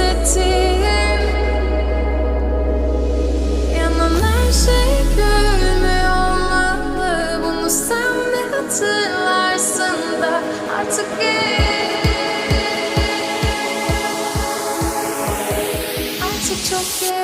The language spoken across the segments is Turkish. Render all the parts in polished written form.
hissettiğim. Yanan her şey gülmüyor olmalı. Bunu sen de hatırlarsın da artık çok geç.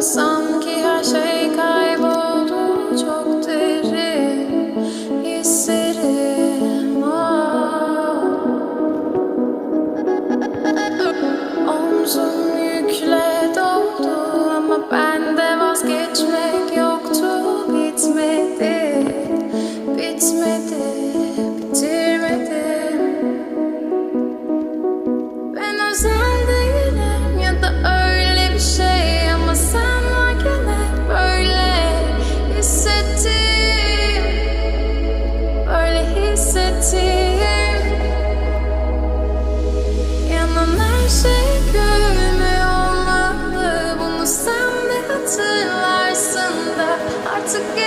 Sanki her şey kayboldu, çok derin hislerim. Omzum yükle doldu ama bende vazgeçmek yoktu. Bitmedi, bitmedi, bitirmedim. Ben özel değilim ya da öyle bir şey ama sen yanan her şey gülmüyor olmalı. Bunu sen de hatırlarsın da artık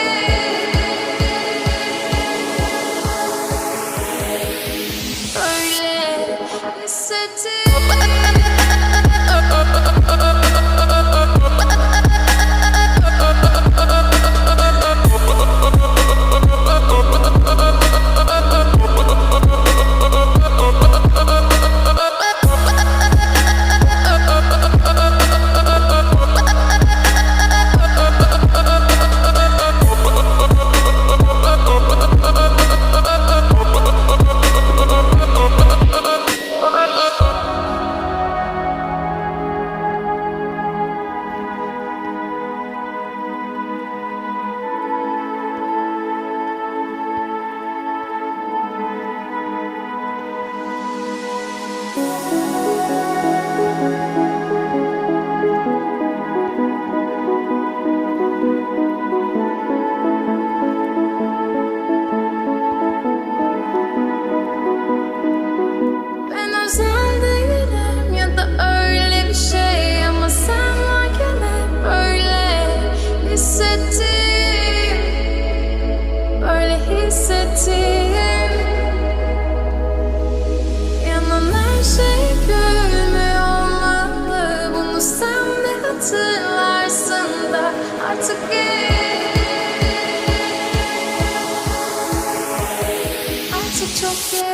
öyle hissettiğim. Yanan her şey gülmüyor olmalı. Bunu sen de hatırlarsın da artık çok geç.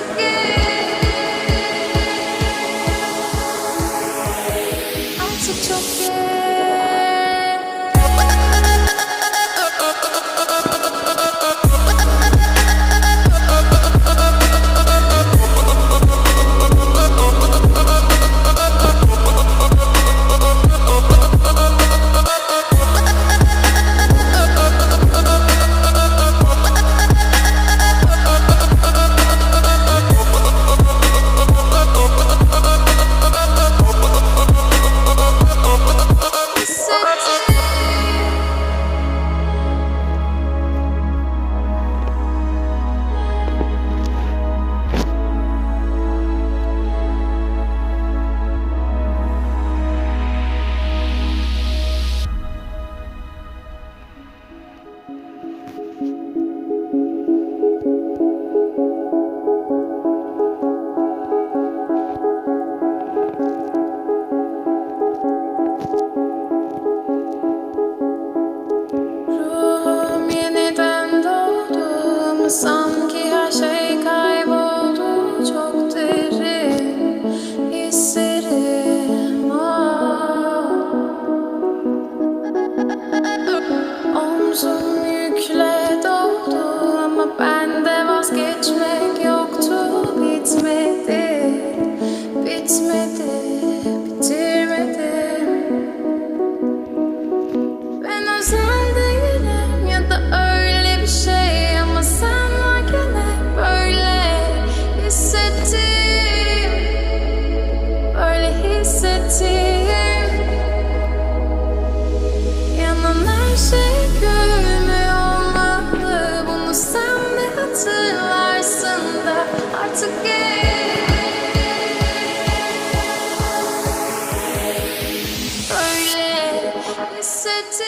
Artık geç, artık çok geç. Ruhum yeniden doğdu ama sanki her şey kayboldu. Çok derin hislerim Omzum yükle doldu ama bende vazgeçmek yoktu. Bitmedi, bitmedi, bitirmedim. Ben özel değilim ya da öyle bir şey ama sen varken hep böyle hissettim, böyle hissettim. Yanan her şey görünmüyor olmalı, bunu sen de hatırlarsın da artık geç, böyle hissettim.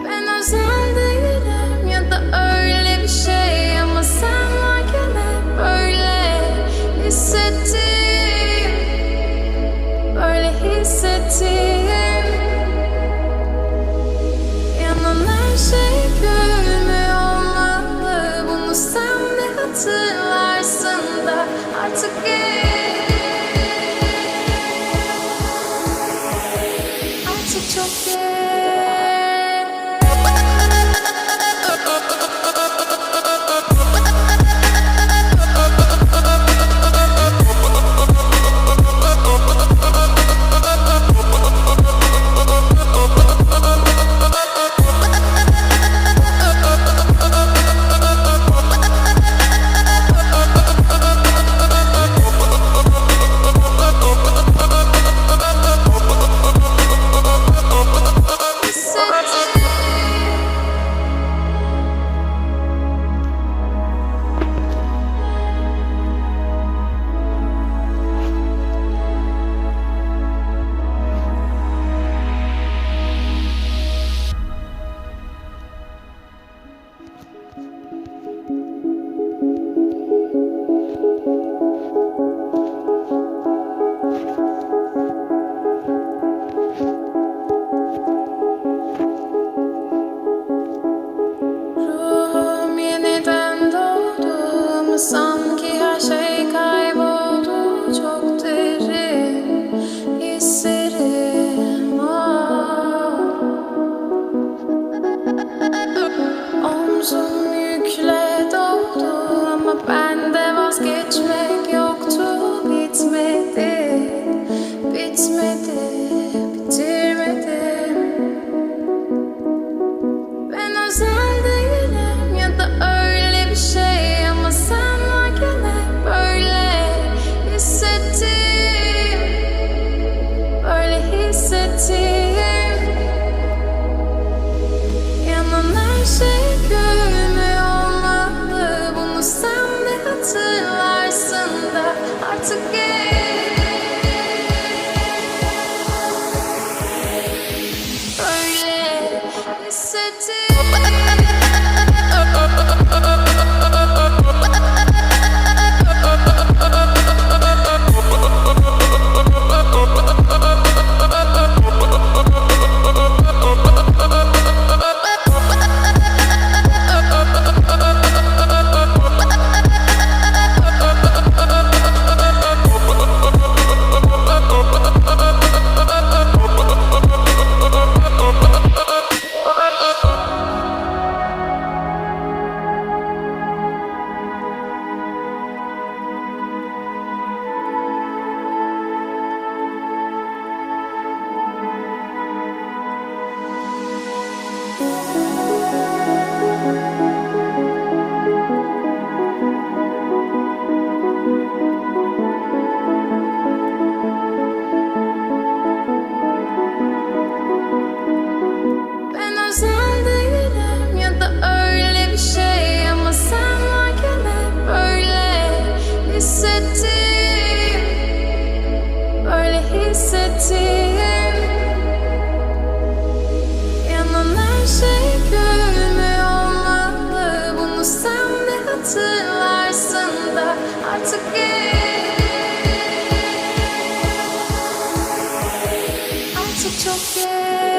Ben özel değilim ya da öyle bir şey ama sen varken hep böyle hissettim, böyle hissettim. Yanan her şey görünmüyor olmalı, bunu sen de hatırlarsın da artık geç, artık çok geç. Sanki her şey kayboldu, çok derin hislerim Omzum yükle doldu ama bende vazgeçmek yoktu, bitmedi. her şey görülmüyor olmalı. Bunu sen de hatırlarsın da artık öyle ben özel değilim ya da öyle bir şey, ama sen varken hep böyle hissettim, böyle hissettim. Yanan her şey görülmüyor olmalı. Bunu sen de hatırlarsın da artık çok geç.